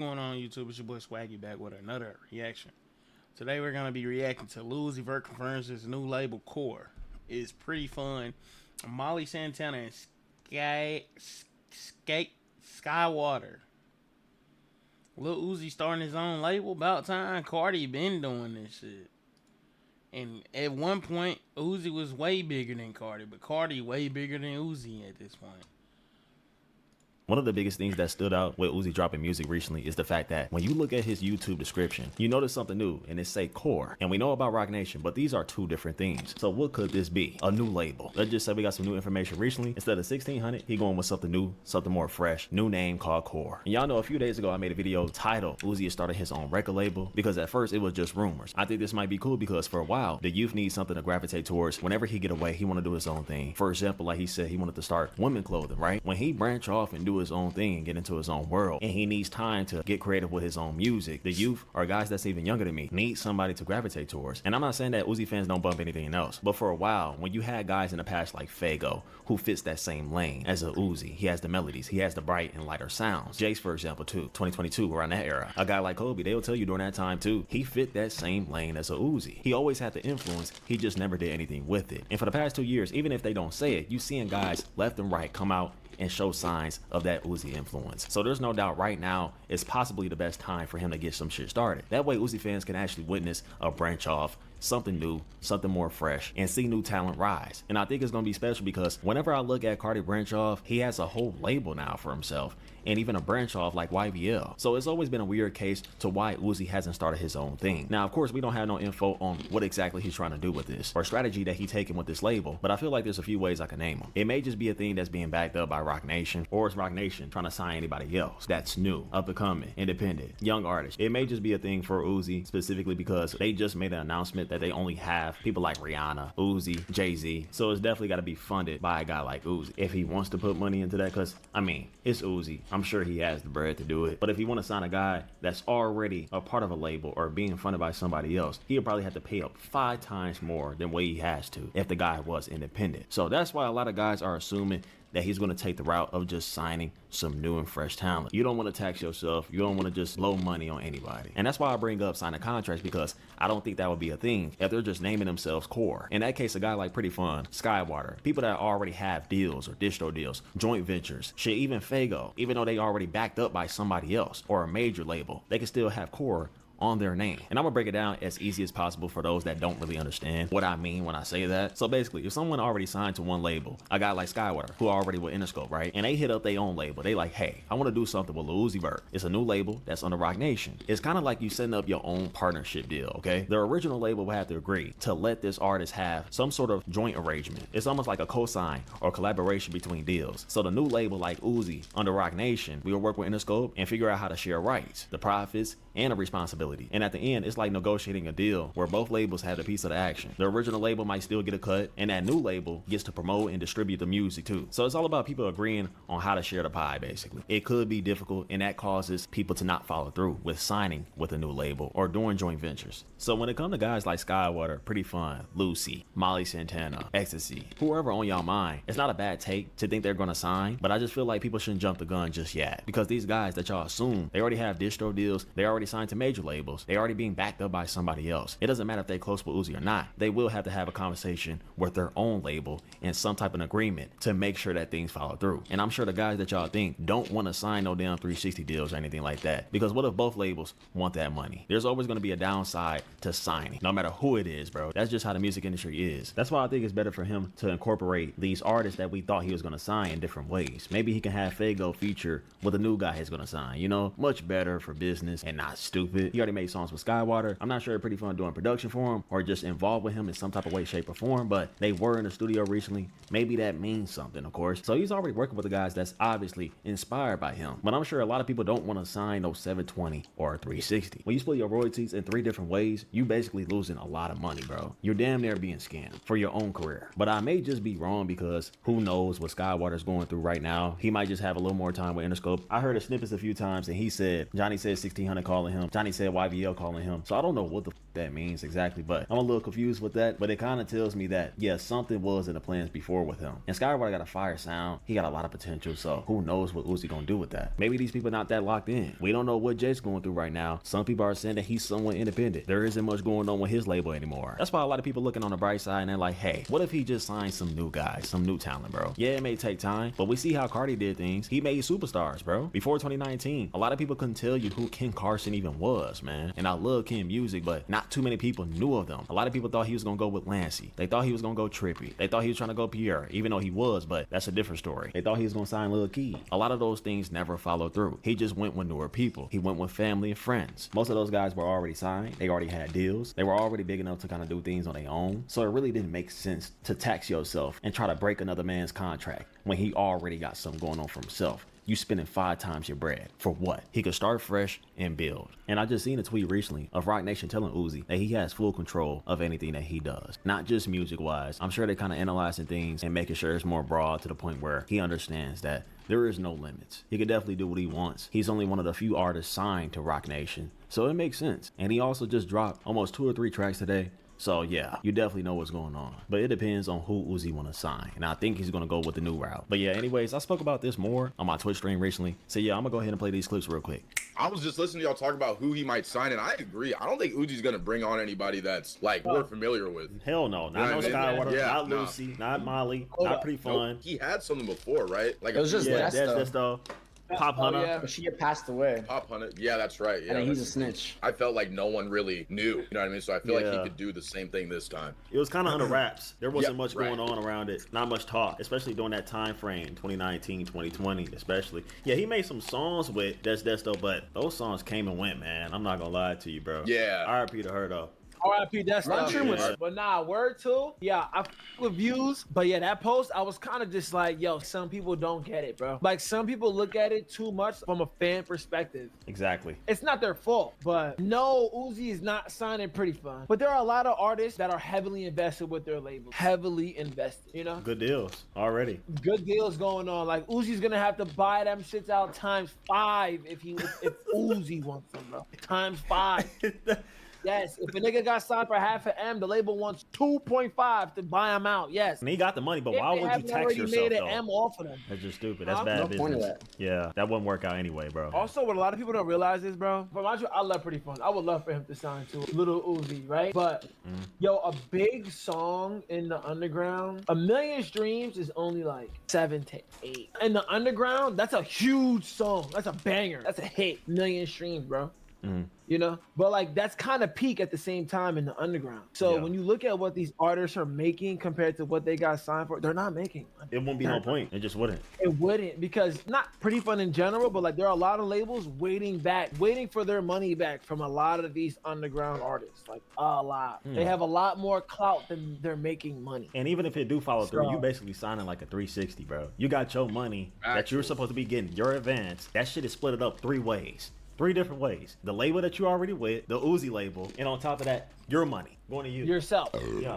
Going on YouTube? It's your boy Swaggy back with another reaction. Today we're gonna be reacting to Lil Uzi Vert confirms his new label Core. It's pretty fun. Molly Santana and Skywater. Lil Uzi starting his own label. About time. Cardi been doing this shit. And at one point, Uzi was way bigger than Cardi, but Cardi way bigger than Uzi at this point. One of the biggest things that stood out with Uzi dropping music recently is the fact that when you look at his YouTube description, you notice something new and it say Core. And we know about Roc Nation, but these are two different things. So what could this be? A new label. Let's just say we got some new information recently. Instead of 1600, he going with something new, something more fresh, new name called Core. And y'all know a few days ago I made a video titled Uzi is starting his own record label because at first it was just rumors. I think this might be cool because for a while, the youth needs something to gravitate towards. Whenever he get away, he want to do his own thing. For example, like he said, he wanted to start women clothing, right? When he branch off and do his own thing and get into his own world, and he needs time to get creative with his own music, the youth or guys that's even younger than me need somebody to gravitate towards. And I'm not saying that Uzi fans don't bump anything else, but for a while, when you had guys in the past like Fago, who fits that same lane as a Uzi, he has the melodies, he has the bright and lighter sounds. Jace, for example, too, 2022, around that era. A guy like Kobe, they'll tell you during that time too, he fit that same lane as a Uzi. He always had the influence, he just never did anything with it. And for the past 2 years, even if they don't say it, you seeing guys left and right come out and show signs of that Uzi influence. So there's no doubt right now is possibly the best time for him to get some shit started. That way Uzi fans can actually witness a branch off, something new, something more fresh, and see new talent rise. And I think it's gonna be special because whenever I look at Cardi branch off, he has a whole label now for himself, and even a branch off like YBL. So it's always been a weird case to why Uzi hasn't started his own thing. Now, of course, we don't have no info on what exactly he's trying to do with this or strategy that he's taking with this label, but I feel like there's a few ways I can name them. It may just be a thing that's being backed up by Roc Nation, or it's Roc Nation trying to sign anybody else that's new, up and coming, independent, young artist. It may just be a thing for Uzi specifically because they just made an announcement that they only have people like Rihanna, Uzi, Jay-Z. So it's definitely got to be funded by a guy like Uzi if he wants to put money into that, because I mean, it's Uzi. I'm sure he has the bread to do it. But if he want to sign a guy that's already a part of a label or being funded by somebody else, he'll probably have to pay up 5 times more than what he has to if the guy was independent. So that's why a lot of guys are assuming that he's going to take the route of just signing some new and fresh talent. You don't want to tax yourself. You don't want to just blow money on anybody. And that's why I bring up signing contracts, because I don't think that would be a thing if they're just naming themselves Core. In that case, a guy like Pretty Fun, Skywater, people that already have deals or distro deals, joint ventures, shit, even Fago, even though they already backed up by somebody else or a major label, they can still have Core on their name. And I'm gonna break it down as easy as possible for those that don't really understand what I mean when I say that. So basically, if someone already signed to one label, a guy like Skywater, who already with Interscope, right? And they hit up their own label, they like, hey, I wanna do something with Lil Uzi Vert. It's a new label that's under Roc Nation. It's kind of like you setting up your own partnership deal, okay? The original label will have to agree to let this artist have some sort of joint arrangement. It's almost like a cosign or collaboration between deals. So the new label like Uzi under Roc Nation, we'll work with Interscope and figure out how to share rights, the profits, and the responsibility. And at the end, it's like negotiating a deal where both labels have a piece of the action. The original label might still get a cut, and that new label gets to promote and distribute the music too. So it's all about people agreeing on how to share the pie, basically. It could be difficult, and that causes people to not follow through with signing with a new label or doing joint ventures. So when it comes to guys like Skywater, Pretty Fun, Lucy, Molly Santana, Ecstasy, whoever on y'all mind, it's not a bad take to think they're gonna sign, but I just feel like people shouldn't jump the gun just yet, because these guys that y'all assume, they already have distro deals, they already signed to major labels, they already being backed up by somebody else. It doesn't matter if they close with Uzi or not. They will have to have a conversation with their own label and some type of agreement to make sure that things follow through. And I'm sure the guys that y'all think don't want to sign no damn 360 deals or anything like that, because what if both labels want that money? There's always going to be a downside to signing, no matter who it is, bro. That's just how the music industry is. That's why I think it's better for him to incorporate these artists that we thought he was going to sign in different ways. Maybe he can have Fago feature with a new guy he's going to sign, you know? Much better for business and not stupid. He already made songs with Skywater. I'm not sure it's Pretty Fun doing production for him or just involved with him in some type of way, shape, or form, but they were in the studio recently. Maybe that means something, of course. So he's already working with the guys that's obviously inspired by him. But I'm sure a lot of people don't want to sign those 720 or 360. When you split your royalties in 3 different ways, you basically losing a lot of money, bro. You're damn near being scammed for your own career. But I may just be wrong, because who knows what Skywater's going through right now. He might just have a little more time with Interscope. I heard a snippets a few times and he said, Johnny said 1600 calling him. Johnny said YBL calling him. So I don't know what the that means exactly, but I'm a little confused with that. But it kind of tells me that, yeah, something was in the plans before with him. And Skywalker got a fire sound. He got a lot of potential. So who knows what Uzi gonna do with that? Maybe these people not that locked in. We don't know what Jay's going through right now. Some people are saying that he's somewhat independent. There isn't much going on with his label anymore. That's why a lot of people looking on the bright side and they're like, hey, what if he just signed some new guys, some new talent, bro? Yeah, it may take time, but we see how Cardi did things. He made superstars, bro. Before 2019, a lot of people couldn't tell you who Ken Carson even was, man. And I love Ken music, but not too many people knew of them. A lot of people thought he was gonna go with Lancey. They thought he was gonna go Trippy. They thought he was trying to go Pierre, even though he was, but that's a different story. They thought he was gonna sign Lil Key. A lot of those things never followed through. He just went with newer people. He went with family and friends. Most of those guys were already signed. They already had deals. They were already big enough to kind of do things on their own. So it really didn't make sense to tax yourself and try to break another man's contract when he already got something going on for himself. You spending 5 times your bread for what? He could start fresh and build. And I just seen a tweet recently of Roc Nation telling Uzi that he has full control of anything that he does, not just music wise. I'm sure they're kind of analyzing things and making sure it's more broad to the point where he understands that there is no limits. He could definitely do what he wants. He's only one of the few artists signed to Roc Nation, so it makes sense. And he also just dropped almost 2 or 3 tracks today. So yeah, you definitely know what's going on. But it depends on who Uzi want to sign. And I think he's going to go with the new route. But yeah, anyways, I spoke about this more on my Twitch stream recently. So yeah, I'm going to go ahead and play these clips real quick. I was just listening to y'all talk about who he might sign, and I agree. I don't think Uzi's going to bring on anybody that's, like, we're familiar with. Hell no. Not no Skywalker, yeah, not Lucy, not Molly, not Pretty Fun. He had something before, right? Like it was just Desto. Pop Hunter. Yeah, but she had passed away. Pop Hunter. Yeah, that's right. Yeah, and he's a snitch. I felt like no one really knew. You know what I mean? So I feel like he could do the same thing this time. It was kind of under wraps. There wasn't much going on around it. Not much talk, especially during that time frame, 2019, 2020, especially. Yeah, he made some songs with Desto, but those songs came and went, man. I'm not gonna lie to you, bro. Yeah. R.I.P. to her though. RIP, that's but nah, word too. Yeah, I with views, but yeah, that post, I was kind of just like, yo, some people don't get it, bro. Like some people look at it too much from a fan perspective. Exactly. It's not their fault, but no, Uzi is not signing Pretty Fun. But there are a lot of artists that are heavily invested with their labels. Heavily invested, you know? Good deals already. Good deals going on. Like Uzi's gonna have to buy them shits out ×5 if Uzi wants them, bro. ×5. Yes, if a nigga got signed for half an M, the label wants 2.5 to buy him out. Yes. And he got the money, but why would you tax yourself made though? an M off of them. That's just stupid. That's bad business. Yeah, that wouldn't work out anyway, bro. Also, what a lot of people don't realize is, bro, but mind you, I love Pretty Fun. I would love for him to sign to Lil Uzi, right? But yo, a big song in the underground, 1 million streams is only like 7 to 8. In the underground, that's a huge song. That's a banger. That's a hit. 1 million streams, bro. You know, but like that's kind of peak at the same time in the underground. So when you look at what these artists are making compared to what they got signed for, they're not making money. It wouldn't be no point. It just wouldn't. It wouldn't, because not Pretty Fun in general, but like there are a lot of labels waiting for their money back from a lot of these underground artists. Like a lot. They have a lot more clout than they're making money. And even if it do follow through, you basically signing like a 360, bro. You got your money that you're supposed to be getting, your advance. That shit is split it up 3 ways. 3 different ways. The label that you already with, the Uzi label, and on top of that, your money going to you. Yourself. Yeah.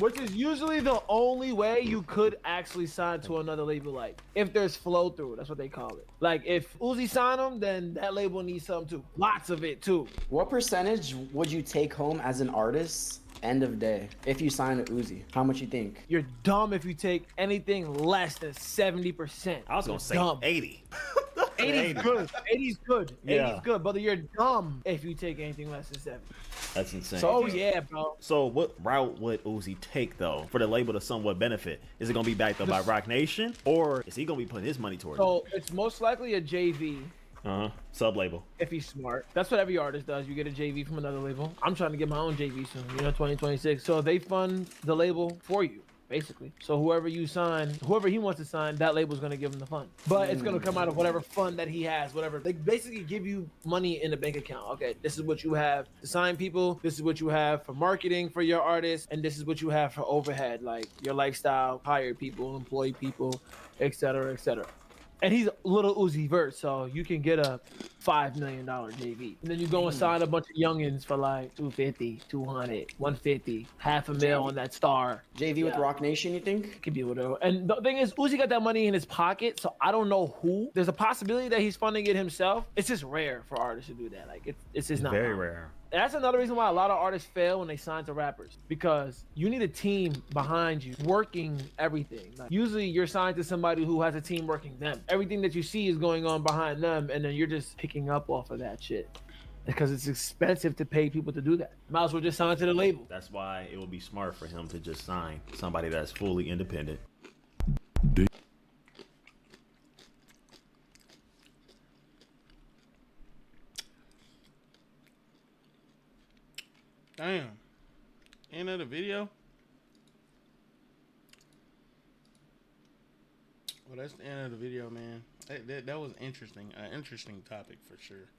Which is usually the only way you could actually sign to another label, like if there's flow through. That's what they call it. Like if Uzi sign them, then that label needs something too. Lots of it too. What percentage would you take home as an artist end of day if you sign to Uzi? How much you think? You're dumb if you take anything less than 70%. I was gonna say 80. 80's good. 80's good. Yeah. 80's good, brother. You're dumb if you take anything less than 70. That's insane. So yeah, bro. So what route would Uzi take though for the label to somewhat benefit? Is it gonna be backed up by Roc Nation, or is he gonna be putting his money towards it? So it's most likely a JV. Sub label. If he's smart. That's what every artist does. You get a JV from another label. I'm trying to get my own JV soon, 2026. So they fund the label for you, basically. So whoever you sign, whoever he wants to sign, that label's going to give him the fund. But it's going to come out of whatever fund that he has, whatever. They basically give you money in the bank account. Okay, this is what you have to sign people. This is what you have for marketing for your artist. And this is what you have for overhead, like your lifestyle, hire people, employ people, etc., etc. And he's Little Uzi Vert, so you can get a $5 million JV. And then you go and sign a bunch of youngins for like 250, 200, 150, $500,000 on that star. JV with Rock Nation, you think? Could be whatever. And the thing is, Uzi got that money in his pocket, so I don't know who. There's a possibility that he's funding it himself. It's just rare for artists to do that. Like it's just not Very common. rare. And that's another reason why a lot of artists fail when they sign to rappers, because you need a team behind you working everything. Like, usually you're signed to somebody who has a team working them. Everything that you see is going on behind them, and then you're just picking up off of that shit. Because it's expensive to pay people to do that. Might as well just sign to the label. That's why it would be smart for him to just sign somebody that's fully independent. Damn. End of the video? Well, that's the end of the video, man. That was interesting. An interesting topic for sure.